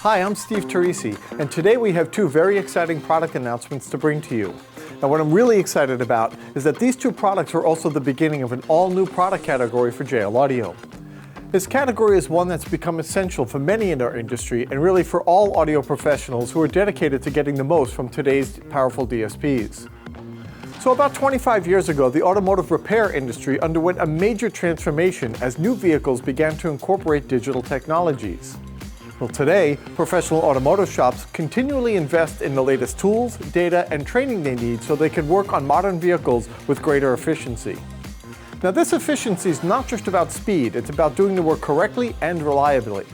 Hi, I'm Steve Teresi, and today we have two very exciting product announcements to bring to you. Now, what I'm really excited about is that these two products are also the beginning of an all-new product category for JL Audio. This category is one that's become essential for many in our industry and really for all audio professionals who are dedicated to getting the most from today's powerful DSPs. So about 25 years ago, the automotive repair industry underwent a major transformation as new vehicles began to incorporate digital technologies. Well, today, professional automotive shops continually invest in the latest tools, data, and training they need so they can work on modern vehicles with greater efficiency. Now, this efficiency is not just about speed, it's about doing the work correctly and reliably.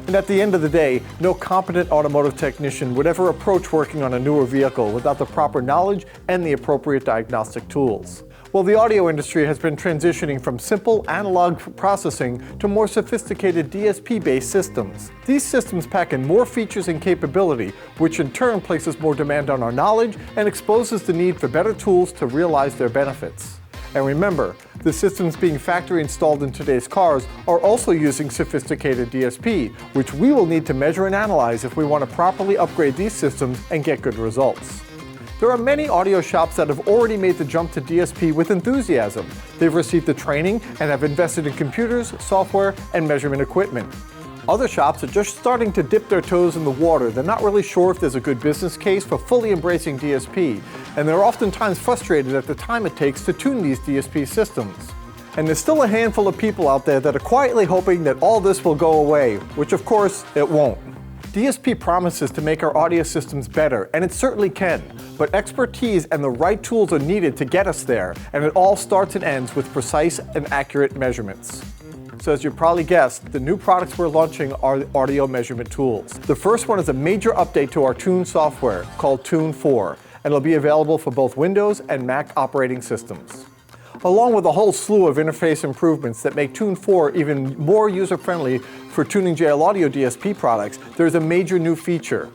And at the end of the day, no competent automotive technician would ever approach working on a newer vehicle without the proper knowledge and the appropriate diagnostic tools. Well, the audio industry has been transitioning from simple analog processing to more sophisticated DSP-based systems. These systems pack in more features and capability, which in turn places more demand on our knowledge and exposes the need for better tools to realize their benefits. And remember, the systems being factory installed in today's cars are also using sophisticated DSP, which we will need to measure and analyze if we want to properly upgrade these systems and get good results. There are many audio shops that have already made the jump to DSP with enthusiasm. They've received the training and have invested in computers, software, and measurement equipment. Other shops are just starting to dip their toes in the water. They're not really sure if there's a good business case for fully embracing DSP, and they're oftentimes frustrated at the time it takes to tune these DSP systems. And there's still a handful of people out there that are quietly hoping that all this will go away, which of course it won't. DSP promises to make our audio systems better, and it certainly can, but expertise and the right tools are needed to get us there, and it all starts and ends with precise and accurate measurements. So as you probably guessed, the new products we're launching are audio measurement tools. The first one is a major update to our Tune software called Tune 4, and it'll be available for both Windows and Mac operating systems. Along with a whole slew of interface improvements that make Tune 4 even more user-friendly for tuning JL Audio DSP products, there's a major new feature.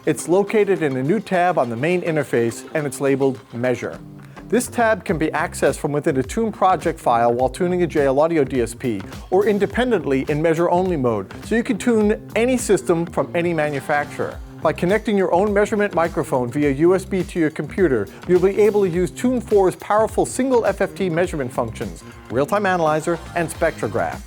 It's located in a new tab on the main interface, and it's labeled Measure. This tab can be accessed from within a Tune project file while tuning a JL Audio DSP, or independently in measure-only mode, so you can tune any system from any manufacturer. By connecting your own measurement microphone via USB to your computer, you'll be able to use Tune 4's powerful single FFT measurement functions, real-time analyzer, and spectrograph.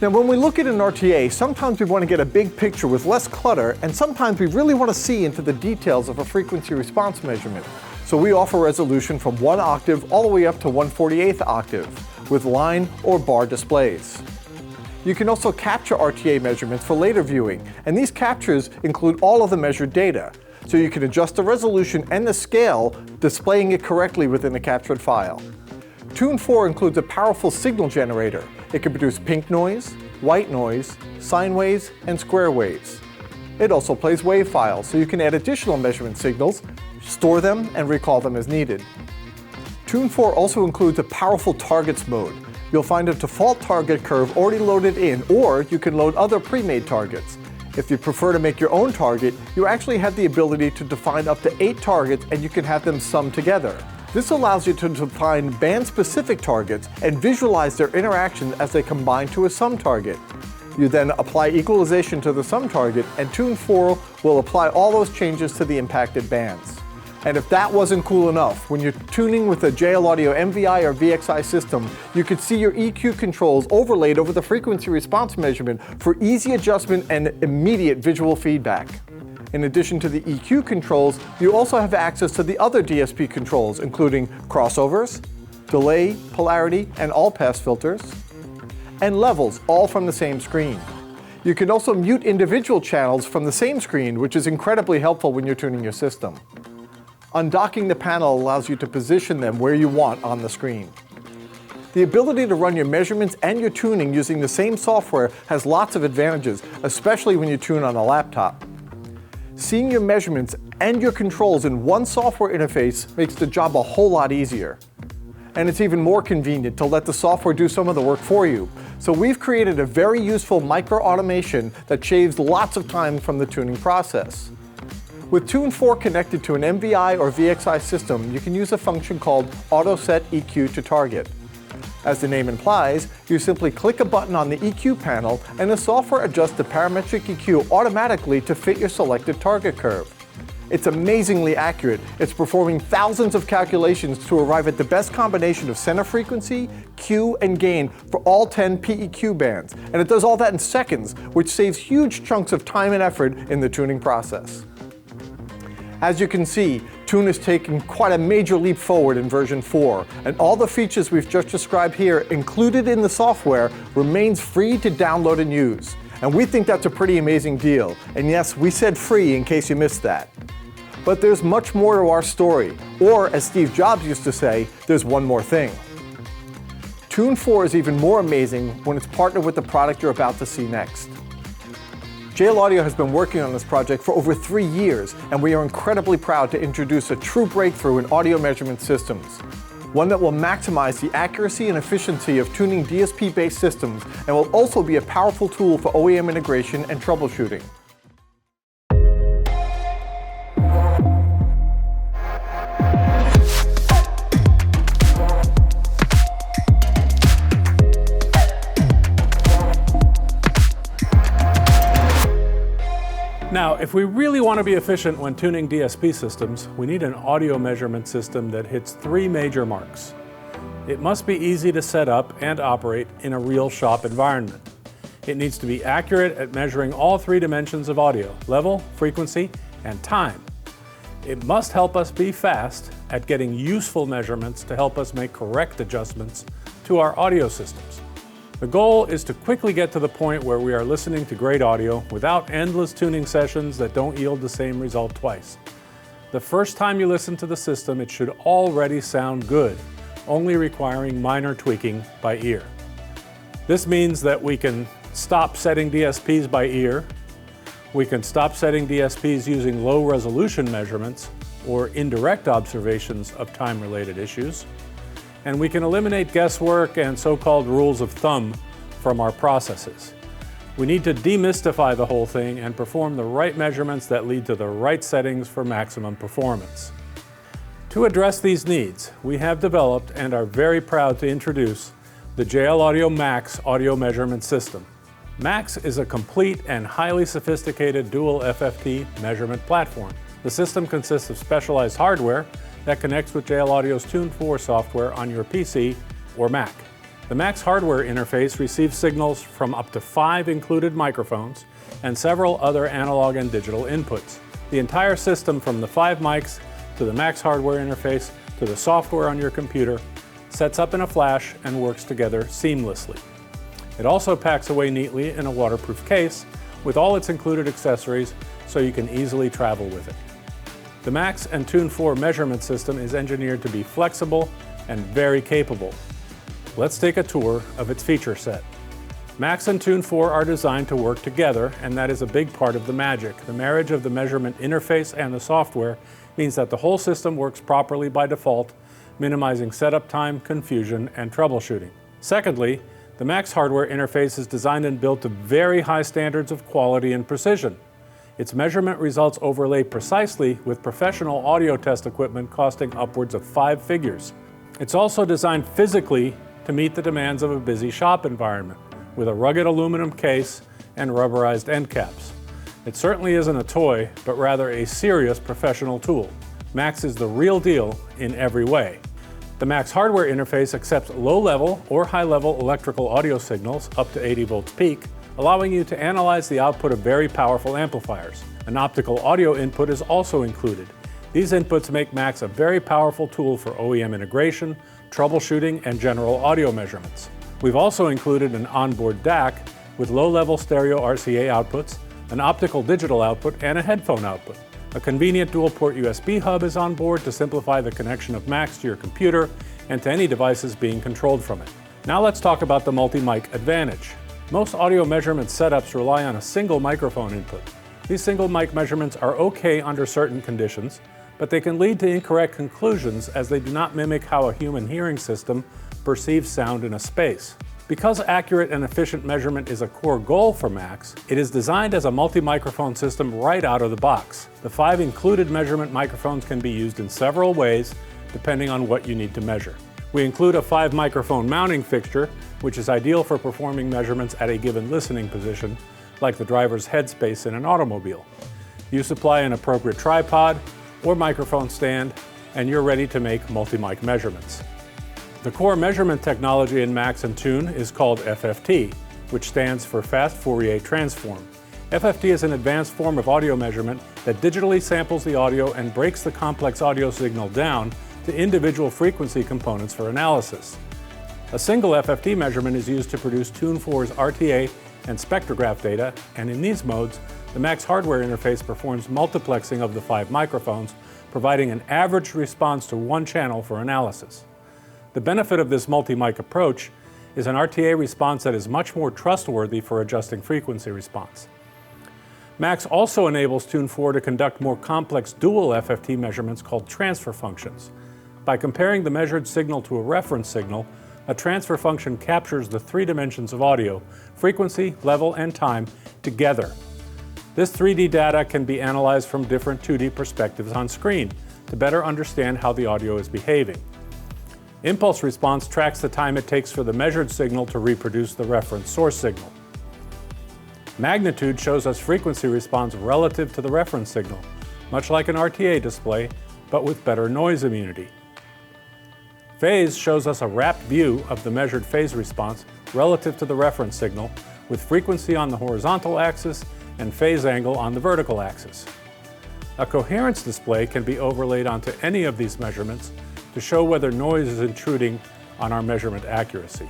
Now, when we look at an RTA, sometimes we want to get a big picture with less clutter, and sometimes we really want to see into the details of a frequency response measurement. So we offer resolution from 1 octave all the way up to 1/48 octave, with line or bar displays. You can also capture RTA measurements for later viewing, and these captures include all of the measured data. So you can adjust the resolution and the scale, displaying it correctly within the captured file. Tune 4 includes a powerful signal generator. It can produce pink noise, white noise, sine waves, and square waves. It also plays wave files, so you can add additional measurement signals, store them, and recall them as needed. Tune 4 also includes a powerful targets mode. You'll find a default target curve already loaded in, or you can load other pre-made targets. If you prefer to make your own target, you actually have the ability to define up to 8 targets, and you can have them summed together. This allows you to define band-specific targets and visualize their interaction as they combine to a sum target. You then apply equalization to the sum target, and Tune 4 will apply all those changes to the impacted bands. And if that wasn't cool enough, when you're tuning with a JL Audio MVI or VXI system, you could see your EQ controls overlaid over the frequency response measurement for easy adjustment and immediate visual feedback. In addition to the EQ controls, you also have access to the other DSP controls, including crossovers, delay, polarity, and all-pass filters, and levels, all from the same screen. You can also mute individual channels from the same screen, which is incredibly helpful when you're tuning your system. Undocking the panel allows you to position them where you want on the screen. The ability to run your measurements and your tuning using the same software has lots of advantages, especially when you tune on a laptop. Seeing your measurements and your controls in one software interface makes the job a whole lot easier. And it's even more convenient to let the software do some of the work for you. So we've created a very useful micro-automation that shaves lots of time from the tuning process. With Tune 4 connected to an MVI or VXI system, you can use a function called Auto Set EQ to Target. As the name implies, you simply click a button on the EQ panel and the software adjusts the parametric EQ automatically to fit your selected target curve. It's amazingly accurate. It's performing thousands of calculations to arrive at the best combination of center frequency, Q, and gain for all 10 PEQ bands. And it does all that in seconds, which saves huge chunks of time and effort in the tuning process. As you can see, Tune is taking quite a major leap forward in version 4, and all the features we've just described here included in the software remains free to download and use. And we think that's a pretty amazing deal. And yes, we said free in case you missed that. But there's much more to our story, or as Steve Jobs used to say, there's one more thing. Tune 4 is even more amazing when it's partnered with the product you're about to see next. JL Audio has been working on this project for over 3 years, and we are incredibly proud to introduce a true breakthrough in audio measurement systems. One that will maximize the accuracy and efficiency of tuning DSP-based systems and will also be a powerful tool for OEM integration and troubleshooting. Now, if we really want to be efficient when tuning DSP systems, we need an audio measurement system that hits 3 major marks. It must be easy to set up and operate in a real shop environment. It needs to be accurate at measuring all 3 dimensions of audio: level, frequency, and time. It must help us be fast at getting useful measurements to help us make correct adjustments to our audio systems. The goal is to quickly get to the point where we are listening to great audio without endless tuning sessions that don't yield the same result twice. The first time you listen to the system, it should already sound good, only requiring minor tweaking by ear. This means that we can stop setting DSPs by ear, we can stop setting DSPs using low resolution measurements or indirect observations of time-related issues, and we can eliminate guesswork and so-called rules of thumb from our processes. We need to demystify the whole thing and perform the right measurements that lead to the right settings for maximum performance. To address these needs, we have developed and are very proud to introduce the JL Audio Max audio measurement system. Max is a complete and highly sophisticated dual FFT measurement platform. The system consists of specialized hardware that connects with JL Audio's Tune 4 software on your PC or Mac. The Max hardware interface receives signals from up to 5 included microphones and several other analog and digital inputs. The entire system, from the 5 mics to the Max hardware interface to the software on your computer, sets up in a flash and works together seamlessly. It also packs away neatly in a waterproof case with all its included accessories so you can easily travel with it. The Max and Tune 4 measurement system is engineered to be flexible and very capable. Let's take a tour of its feature set. Max and Tune 4 are designed to work together, and that is a big part of the magic. The marriage of the measurement interface and the software means that the whole system works properly by default, minimizing setup time, confusion, and troubleshooting. Secondly, the Max hardware interface is designed and built to very high standards of quality and precision. Its measurement results overlay precisely with professional audio test equipment costing upwards of 5 figures. It's also designed physically to meet the demands of a busy shop environment, with a rugged aluminum case and rubberized end caps. It certainly isn't a toy, but rather a serious professional tool. Max is the real deal in every way. The Max hardware interface accepts low-level or high-level electrical audio signals up to 80 volts peak, allowing you to analyze the output of very powerful amplifiers. An optical audio input is also included. These inputs make Max a very powerful tool for OEM integration, troubleshooting, and general audio measurements. We've also included an onboard DAC with low-level stereo RCA outputs, an optical digital output, and a headphone output. A convenient dual-port USB hub is on board to simplify the connection of Max to your computer and to any devices being controlled from it. Now let's talk about the multi-mic advantage. Most audio measurement setups rely on a single microphone input. These single mic measurements are okay under certain conditions, but they can lead to incorrect conclusions as they do not mimic how a human hearing system perceives sound in a space. Because accurate and efficient measurement is a core goal for Max, it is designed as a multi-microphone system right out of the box. The 5 included measurement microphones can be used in several ways, depending on what you need to measure. We include a 5-microphone mounting fixture, which is ideal for performing measurements at a given listening position, like the driver's headspace in an automobile. You supply an appropriate tripod or microphone stand, and you're ready to make multi-mic measurements. The core measurement technology in Max and Tune is called FFT, which stands for Fast Fourier Transform. FFT is an advanced form of audio measurement that digitally samples the audio and breaks the complex audio signal down to individual frequency components for analysis. A single FFT measurement is used to produce Tune 4's RTA and spectrograph data, and in these modes, the Max hardware interface performs multiplexing of the 5 microphones, providing an average response to one channel for analysis. The benefit of this multi-mic approach is an RTA response that is much more trustworthy for adjusting frequency response. Max also enables Tune 4 to conduct more complex dual FFT measurements called transfer functions. By comparing the measured signal to a reference signal, a transfer function captures the 3 dimensions of audio, frequency, level, and time, together. This 3D data can be analyzed from different 2D perspectives on screen to better understand how the audio is behaving. Impulse response tracks the time it takes for the measured signal to reproduce the reference source signal. Magnitude shows us frequency response relative to the reference signal, much like an RTA display, but with better noise immunity. Phase shows us a wrapped view of the measured phase response relative to the reference signal, with frequency on the horizontal axis and phase angle on the vertical axis. A coherence display can be overlaid onto any of these measurements to show whether noise is intruding on our measurement accuracy.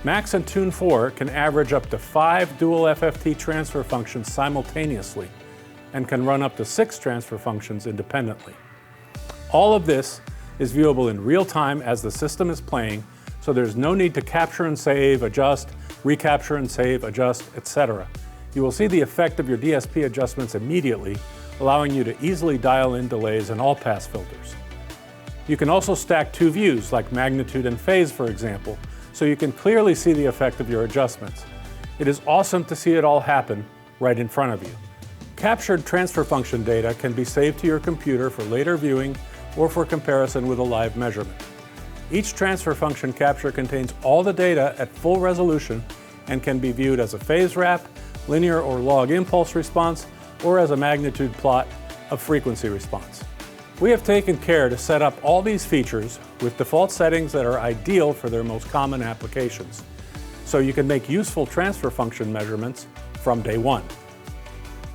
Max and Tune 4 can average up to 5 dual FFT transfer functions simultaneously and can run up to 6 transfer functions independently. All of this is viewable in real time as the system is playing, so there's no need to capture and save, adjust, recapture and save, adjust, etc. You will see the effect of your DSP adjustments immediately, allowing you to easily dial in delays and all-pass filters. You can also stack 2 views, like magnitude and phase, for example, so you can clearly see the effect of your adjustments. It is awesome to see it all happen right in front of you. Captured transfer function data can be saved to your computer for later viewing or for comparison with a live measurement. Each transfer function capture contains all the data at full resolution and can be viewed as a phase wrap, linear or log impulse response, or as a magnitude plot of frequency response. We have taken care to set up all these features with default settings that are ideal for their most common applications, so you can make useful transfer function measurements from day one.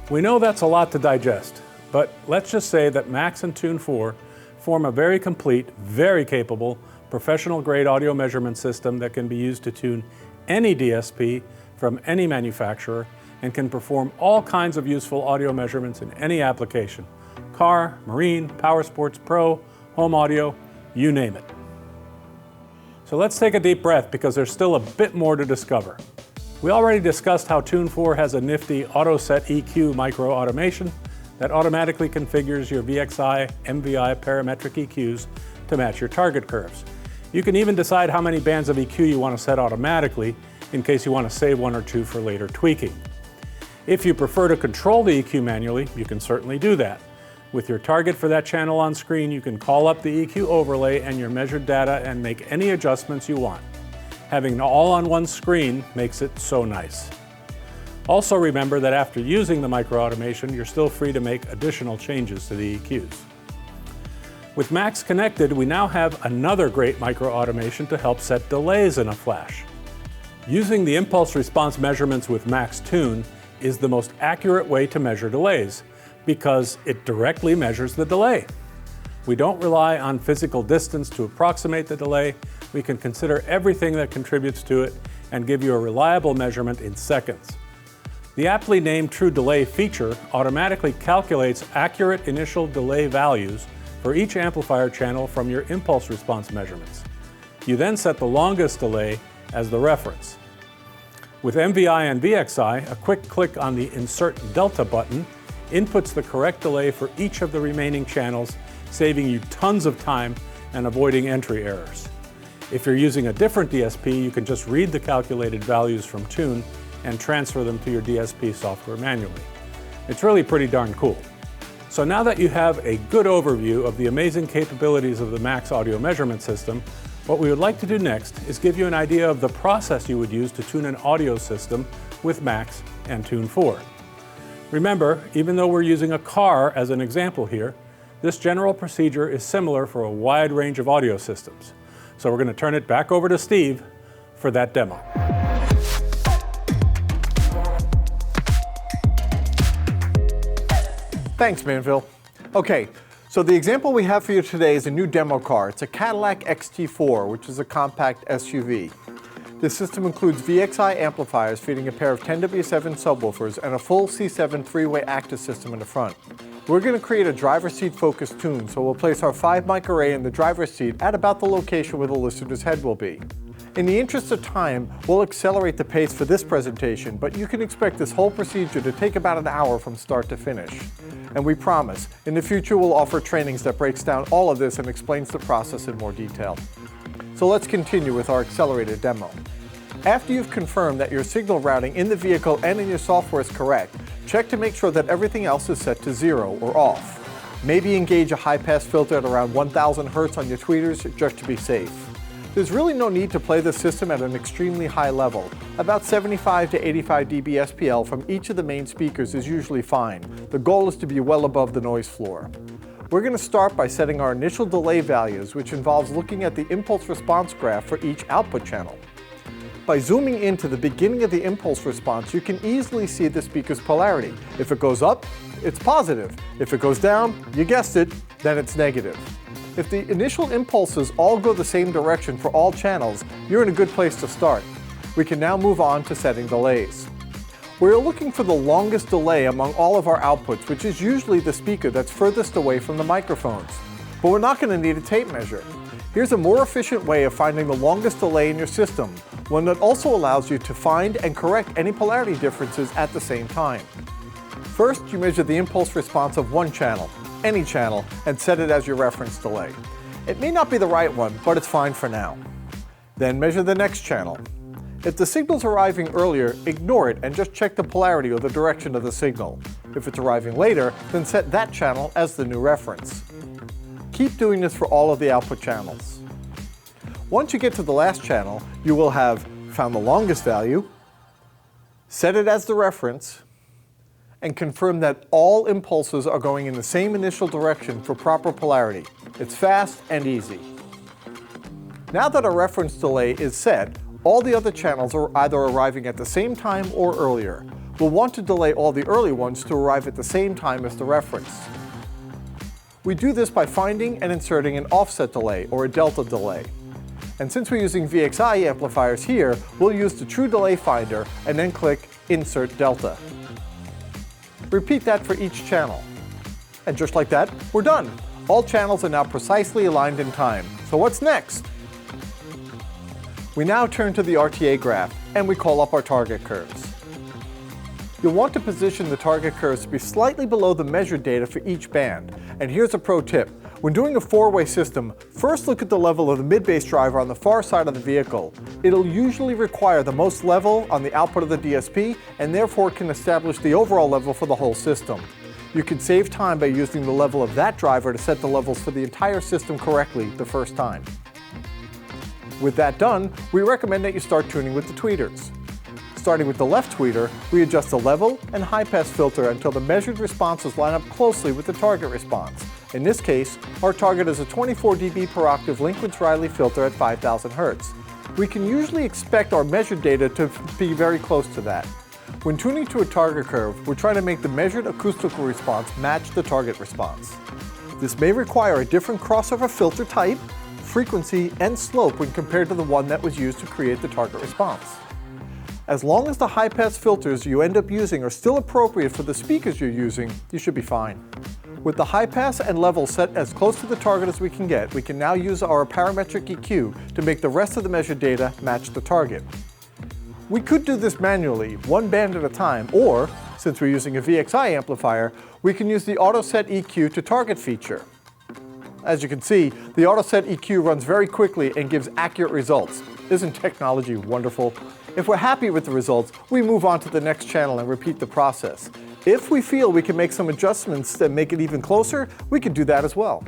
We know that's a lot to digest, but let's just say that Max and Tune 4 form a very complete, very capable, professional-grade audio measurement system that can be used to tune any DSP from any manufacturer and can perform all kinds of useful audio measurements in any application: car, marine, power sports, pro, home audio, you name it. So let's take a deep breath because there's still a bit more to discover. We already discussed how Tune 4 has a nifty AutoSet EQ micro automation that automatically configures your VXI, MVI parametric EQs to match your target curves. You can even decide how many bands of EQ you want to set automatically in case you want to save 1 or 2 for later tweaking. If you prefer to control the EQ manually, you can certainly do that. With your target for that channel on screen, you can call up the EQ overlay and your measured data and make any adjustments you want. Having it all on one screen makes it so nice. Also remember that after using the micro automation, you're still free to make additional changes to the EQs. With Max connected, we now have another great micro automation to help set delays in a flash. Using the impulse response measurements with Max Tune is the most accurate way to measure delays because it directly measures the delay. We don't rely on physical distance to approximate the delay. We can consider everything that contributes to it and give you a reliable measurement in seconds. The aptly named True Delay feature automatically calculates accurate initial delay values for each amplifier channel from your impulse response measurements. You then set the longest delay as the reference. With MVI and VXI, a quick click on the Insert Delta button inputs the correct delay for each of the remaining channels, saving you tons of time and avoiding entry errors. If you're using a different DSP, you can just read the calculated values from Tune and transfer them to your DSP software manually. It's really pretty darn cool. So now that you have a good overview of the amazing capabilities of the Max audio measurement system, what we would like to do next is give you an idea of the process you would use to tune an audio system with Max and Tune 4. Remember, even though we're using a car as an example here, this general procedure is similar for a wide range of audio systems. So we're going to turn it back over to Steve for that demo. Thanks, Manville. Okay, so the example we have for you today is a new demo car. It's a Cadillac XT4, which is a compact SUV. This system includes VXI amplifiers feeding a pair of 10W7 subwoofers and a full C7 three-way active system in the front. We're going to create a driver's seat focused tune, so we'll place our 5-mic array in the driver's seat at about the location where the listener's head will be. In the interest of time, we'll accelerate the pace for this presentation, but you can expect this whole procedure to take about an hour from start to finish. And we promise, in the future we'll offer trainings that breaks down all of this and explains the process in more detail. So let's continue with our accelerated demo. After you've confirmed that your signal routing in the vehicle and in your software is correct, check to make sure that everything else is set to 0 or off. Maybe engage a high-pass filter at around 1000 Hz on your tweeters just to be safe. There's really no need to play the system at an extremely high level. About 75 to 85 dB SPL from each of the main speakers is usually fine. The goal is to be well above the noise floor. We're going to start by setting our initial delay values, which involves looking at the impulse response graph for each output channel. By zooming into the beginning of the impulse response, you can easily see the speaker's polarity. If it goes up, it's positive. If it goes down, you guessed it, then it's negative. If the initial impulses all go the same direction for all channels, you're in a good place to start. We can now move on to setting delays. We're looking for the longest delay among all of our outputs, which is usually the speaker that's furthest away from the microphones. But we're not going to need a tape measure. Here's a more efficient way of finding the longest delay in your system, one that also allows you to find and correct any polarity differences at the same time. First, you measure the impulse response of one channel, any channel, and set it as your reference delay. It may not be the right one, but it's fine for now. Then measure the next channel. If the signal's arriving earlier, ignore it and just check the polarity or the direction of the signal. If it's arriving later, then set that channel as the new reference. Keep doing this for all of the output channels. Once you get to the last channel, you will have found the longest value, set it as the reference, and confirm that all impulses are going in the same initial direction for proper polarity. It's fast and easy. Now that our reference delay is set, all the other channels are either arriving at the same time or earlier. We'll want to delay all the early ones to arrive at the same time as the reference. We do this by finding and inserting an offset delay or a delta delay. And since we're using VXI amplifiers here, we'll use the True Delay Finder and then click Insert Delta. Repeat that for each channel. And just like that, we're done. All channels are now precisely aligned in time. So what's next? We now turn to the RTA graph and we call up our target curves. You'll want to position the target curves to be slightly below the measured data for each band. And here's a pro tip. When doing a 4-way system, first look at the level of the mid-bass driver on the far side of the vehicle. It'll usually require the most level on the output of the DSP and therefore can establish the overall level for the whole system. You can save time by using the level of that driver to set the levels for the entire system correctly the first time. With that done, we recommend that you start tuning with the tweeters. Starting with the left tweeter, we adjust the level and high-pass filter until the measured responses line up closely with the target response. In this case, our target is a 24 dB per octave Linkwitz-Riley filter at 5000 Hz. We can usually expect our measured data to be very close to that. When tuning to a target curve, we're trying to make the measured acoustical response match the target response. This may require a different crossover filter type, frequency, and slope when compared to the one that was used to create the target response. As long as the high-pass filters you end up using are still appropriate for the speakers you're using, you should be fine. With the high-pass and level set as close to the target as we can get, we can now use our parametric EQ to make the rest of the measured data match the target. We could do this manually, one band at a time, or, since we're using a VXI amplifier, we can use the Auto Set EQ to Target feature. As you can see, the Auto Set EQ runs very quickly and gives accurate results. Isn't technology wonderful? If we're happy with the results, we move on to the next channel and repeat the process. If we feel we can make some adjustments that make it even closer, we can do that as well.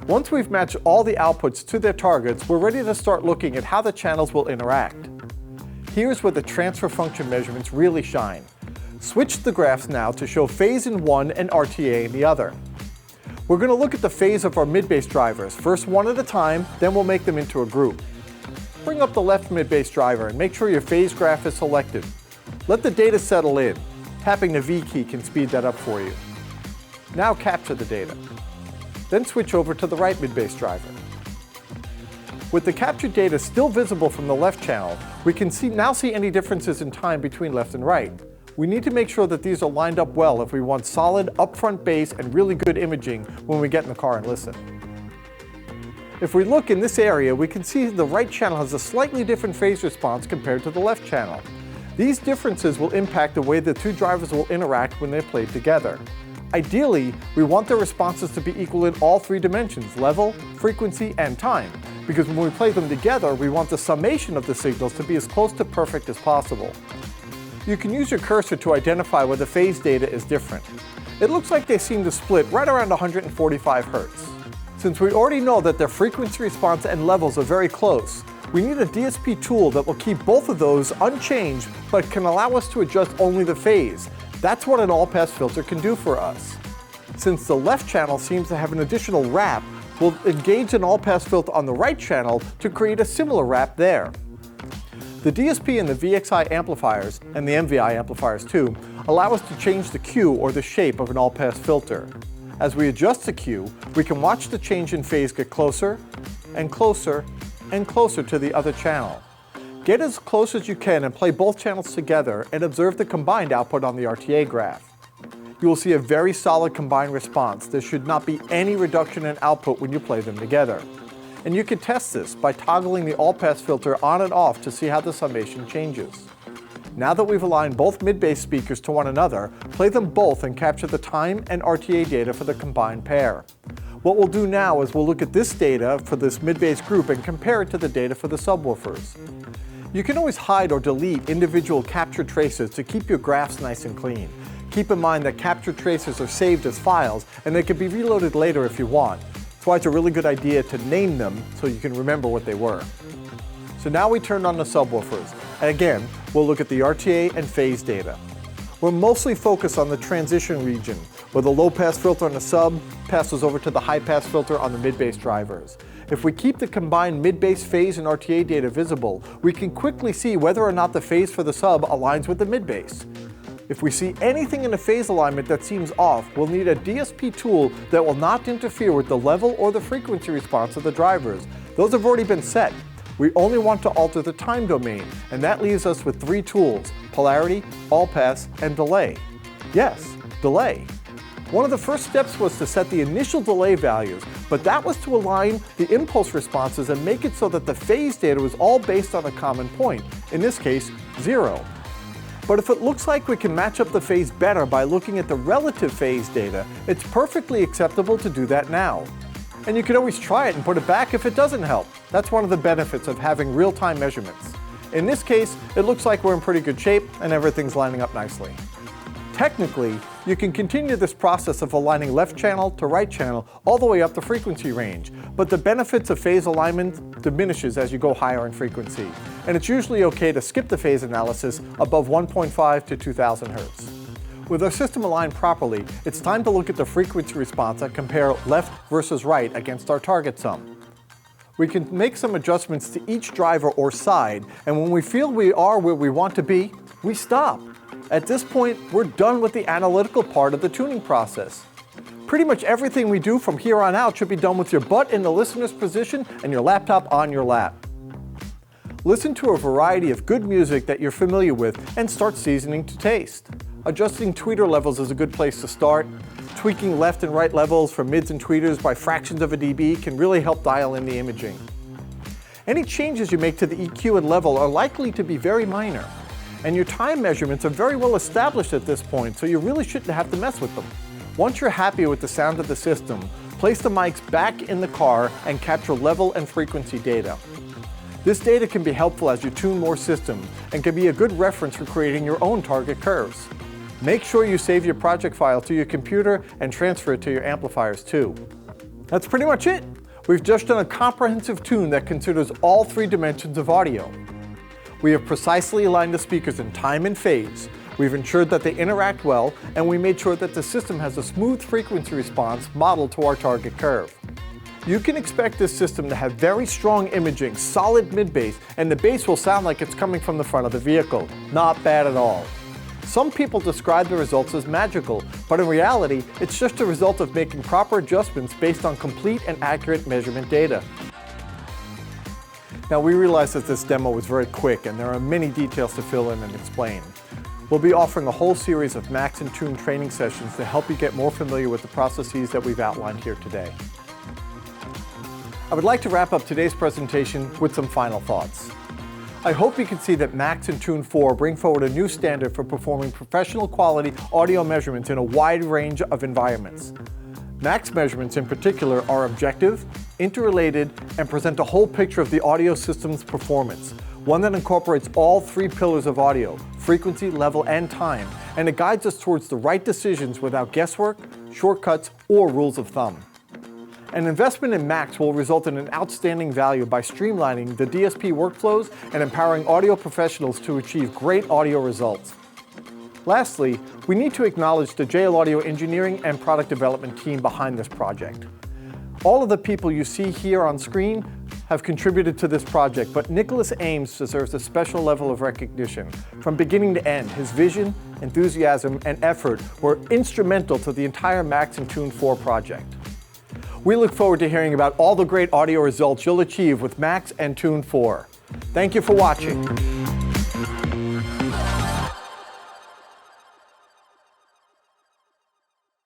Once we've matched all the outputs to their targets, we're ready to start looking at how the channels will interact. Here's where the transfer function measurements really shine. Switch the graphs now to show phase in one and RTA in the other. We're going to look at the phase of our mid-bass drivers, first one at a time, then we'll make them into a group. Bring up the left mid-bass driver and make sure your phase graph is selected. Let the data settle in. Tapping the V key can speed that up for you. Now capture the data. Then switch over to the right mid-bass driver. With the captured data still visible from the left channel, we can now see any differences in time between left and right. We need to make sure that these are lined up well if we want solid upfront bass and really good imaging when we get in the car and listen. If we look in this area, we can see the right channel has a slightly different phase response compared to the left channel. These differences will impact the way the two drivers will interact when they're played together. Ideally, we want their responses to be equal in all three dimensions, level, frequency, and time, because when we play them together, we want the summation of the signals to be as close to perfect as possible. You can use your cursor to identify where the phase data is different. It looks like they seem to split right around 145 Hz. Since we already know that their frequency response and levels are very close, we need a DSP tool that will keep both of those unchanged but can allow us to adjust only the phase. That's what an all-pass filter can do for us. Since the left channel seems to have an additional wrap, we'll engage an all-pass filter on the right channel to create a similar wrap there. The DSP and the VXI amplifiers, and the MVI amplifiers too, allow us to change the Q or the shape of an all-pass filter. As we adjust the Q, we can watch the change in phase get closer and closer and closer to the other channel. Get as close as you can and play both channels together and observe the combined output on the RTA graph. You will see a very solid combined response. There should not be any reduction in output when you play them together. And you can test this by toggling the all-pass filter on and off to see how the summation changes. Now that we've aligned both mid-bass speakers to one another, play them both and capture the time and RTA data for the combined pair. What we'll do now is we'll look at this data for this mid-bass group and compare it to the data for the subwoofers. You can always hide or delete individual captured traces to keep your graphs nice and clean. Keep in mind that captured traces are saved as files and they can be reloaded later if you want. That's why it's a really good idea to name them so you can remember what they were. So now we turn on the subwoofers. And again, we'll look at the RTA and phase data. We're mostly focused on the transition region, where the low-pass filter on the sub passes over to the high-pass filter on the mid-bass drivers. If we keep the combined mid-bass phase and RTA data visible, we can quickly see whether or not the phase for the sub aligns with the mid-bass. If we see anything in the phase alignment that seems off, we'll need a DSP tool that will not interfere with the level or the frequency response of the drivers. Those have already been set. We only want to alter the time domain, and that leaves us with three tools: polarity, all-pass, and delay. Yes, delay. One of the first steps was to set the initial delay values, but that was to align the impulse responses and make it so that the phase data was all based on a common point, in this case, 0. But if it looks like we can match up the phase better by looking at the relative phase data, it's perfectly acceptable to do that now. And you can always try it and put it back if it doesn't help. That's one of the benefits of having real-time measurements. In this case, it looks like we're in pretty good shape and everything's lining up nicely. Technically, you can continue this process of aligning left channel to right channel all the way up the frequency range, but the benefits of phase alignment diminishes as you go higher in frequency. And it's usually okay to skip the phase analysis above 1.5 to 2000 Hz. With our system aligned properly, it's time to look at the frequency response and compare left versus right against our target sum. We can make some adjustments to each driver or side, and when we feel we are where we want to be, we stop. At this point, we're done with the analytical part of the tuning process. Pretty much everything we do from here on out should be done with your butt in the listener's position and your laptop on your lap. Listen to a variety of good music that you're familiar with and start seasoning to taste. Adjusting tweeter levels is a good place to start. Tweaking left and right levels for mids and tweeters by fractions of a dB can really help dial in the imaging. Any changes you make to the EQ and level are likely to be very minor. And your time measurements are very well established at this point, so you really shouldn't have to mess with them. Once you're happy with the sound of the system, place the mics back in the car and capture level and frequency data. This data can be helpful as you tune more systems and can be a good reference for creating your own target curves. Make sure you save your project file to your computer and transfer it to your amplifiers too. That's pretty much it. We've just done a comprehensive tune that considers all 3 dimensions of audio. We have precisely aligned the speakers in time and phase. We've ensured that they interact well, and we made sure that the system has a smooth frequency response modeled to our target curve. You can expect this system to have very strong imaging, solid mid-bass, and the bass will sound like it's coming from the front of the vehicle. Not bad at all. Some people describe the results as magical, but in reality, it's just a result of making proper adjustments based on complete and accurate measurement data. Now, we realize that this demo was very quick and there are many details to fill in and explain. We'll be offering a whole series of Max and Tune training sessions to help you get more familiar with the processes that we've outlined here today. I would like to wrap up today's presentation with some final thoughts. I hope you can see that Max and Tune 4 bring forward a new standard for performing professional quality audio measurements in a wide range of environments. Max measurements in particular are objective, interrelated, and present a whole picture of the audio system's performance, one that incorporates all 3 pillars of audio, frequency, level, and time, and it guides us towards the right decisions without guesswork, shortcuts, or rules of thumb. An investment in Max will result in an outstanding value by streamlining the DSP workflows and empowering audio professionals to achieve great audio results. Lastly, we need to acknowledge the JL Audio engineering and product development team behind this project. All of the people you see here on screen have contributed to this project, but Nicholas Ames deserves a special level of recognition. From beginning to end, his vision, enthusiasm, and effort were instrumental to the entire Max and Tune 4 project. We look forward to hearing about all the great audio results you'll achieve with Max and Tune 4. Thank you for watching.